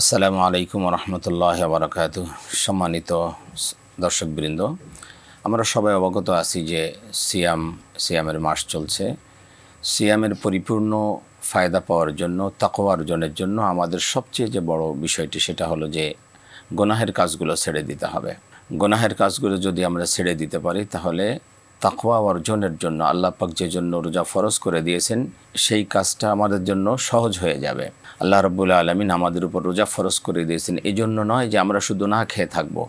আসসালামু আলাইকুম রহমতুল্লাহ বারাকাতুহ। সম্মানিত দর্শকবৃন্দ, আমরা সবাই অবগত আছি যে সিয়ামের মাস চলছে। সিয়ামের পরিপূর্ণ ফায়দা পাওয়ার জন্য, তাকওয়া অর্জনের জন্য আমাদের সবচেয়ে যে বড় বিষয়টি সেটা হলো যে গুনাহের কাজগুলো ছেড়ে দিতে হবে। গুনাহের কাজগুলো যদি আমরা ছেড়ে দিতে পারি তাহলে তাকওয়া অর্জনের জন্য আল্লাহ পাক যে জন্য রোজা ফরজ করে দিয়েছেন সেই কাজটা আমাদের জন্য সহজ হয়ে যাবে। আল্লাহ রাব্বুল আলামিন আমাদের উপর রোজা ফরজ করে দিয়েছেন এই জন্য নয় যে আমরা শুধু না খেয়ে থাকবো।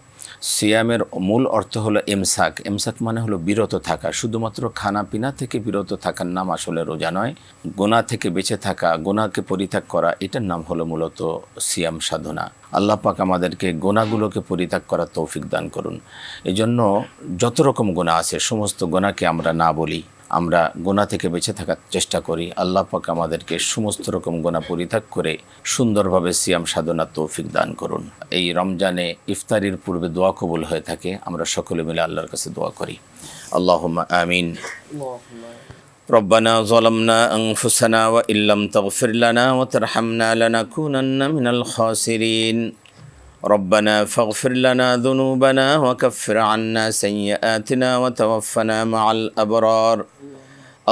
সিয়ামের মূল অর্থ হলো ইমসাক। ইমসাক মানে হলো বিরত থাকা, শুধুমাত্র খানা পিনা থেকে বিরত থাকার নাম আসলে রোজা নয়। গুনাহ থেকে বেঁচে থাকা, গুনাহকে পরিত্যাগ করা, এটার নাম হলো মূলত সিয়াম সাধনা। আল্লাহ পাক আমাদেরকে গুনাহগুলোকে পরিত্যাগ করার তৌফিক দান করুন। এজন্য যত রকম গুনাহ আছে সমস্ত গুনাহকে আমরা না বলি, আমরা গুনাহ থেকে বেঁচে থাকার চেষ্টা করি। আল্লাহ পাক আমাদেরকে সমস্ত রকম গুনাহ পরিত্যাগ করে সুন্দরভাবে সিয়াম সাধনার তৌফিক দান করুন। এই রমজানে ইফতারির পূর্বে দোয়া কবুল হয়ে থাকে, আমরা সকলে মিলে আল্লাহর কাছে দোয়া করি। আল্লাহুম্মা আমিন। ربنا ظلمنا أنفسنا وإن لم تغفر لنا وترحمنا لنكونن من الخاسرين ربنا فاغفر لنا ذنوبنا وكفر عنا سيئاتنا وتوفنا مع الأبرار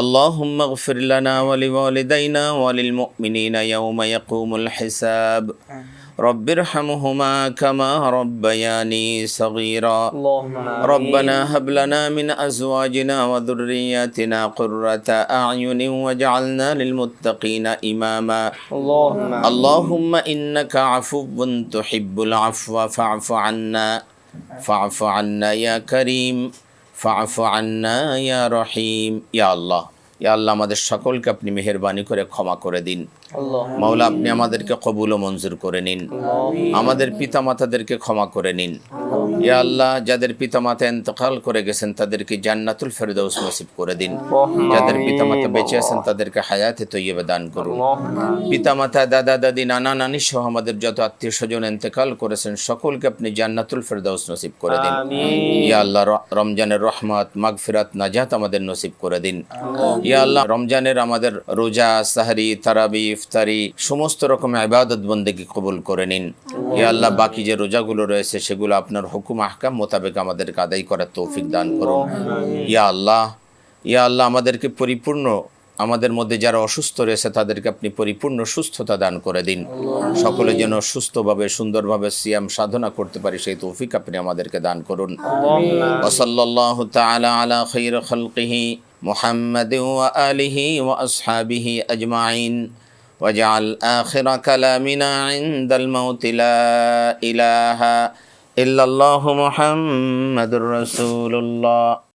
اللهم اغفر لنا ولوالدينا وللمؤمنين يوم يقوم الحساب رب ارحمهما كما ربياني صغيرا ربنا هب لنا من أزواجنا وذرياتنا قرة أعين واجعلنا للمتقين إماما اللهم إنك عفو تحب العفو فاعف عنا يا كريم فاعف عنا يا رحيم يا الله ইয়া আল্লাহ, আমাদের সকলকে আপনি মেহেরবানি করে ক্ষমা করে দিন। মাওলা, আপনি আমাদেরকে কবুল ও মঞ্জুর করে নিন। আমাদের পিতামাতাদেরকে ক্ষমা করে নিন। ইয়া আল্লাহ, যাদের পিতামাতা ইন্তেকাল করে গেছেন তাদেরকে জান্নাতুল ফেরদাউস নসিব করে দিন। যাদের পিতামাতা বেঁচে আছেন তাদেরকে হায়াতে তৈয়বা দান করুন। পিতামাতা, দাদা দাদি, নানা নানি সহ আমাদের যত আত্মীয় স্বজন ইন্তেকাল করেছেন সকলকে আপনি জান্নাতুল ফেরদাউস নসিব করে দিন। ইয়া আল্লাহ, রমজানের রহমত, মাগফিরাত, নাজাত আমাদের নসিব করে দিন। ইয়া আল্লাহ, রমজানের আমাদের রোজা, সাহরি, তারাবি, ইফতারি সমস্ত রকম ইবাদত বন্দেগী কবুল করে নিন। ইয়া আল্লাহ, বাকি যে রোজাগুলো রয়েছে সেগুলো আপনার হুকুম আহকাম মোতাবেক আমাদেরকে আদায় করার তৌফিক দান করুন। ইয়া আল্লাহ, আমাদেরকে পরিপূর্ণ, আমাদের মধ্যে যারা অসুস্থ রয়েছে তাদেরকে আপনি পরিপূর্ণ সুস্থতা দান করে দিন। সকলে যেন সুস্থভাবে সুন্দরভাবে সিয়াম সাধনা করতে পারি সেই তৌফিক আপনি আমাদেরকে দান করুন। ওয়া সাল্লাল্লাহু তাআলা আলা খায়রি খালকিহি محمد وآله وأصحابه أجمعين واجعل آخر كلامنا عند الموت لا إله إلا الله محمد رسول الله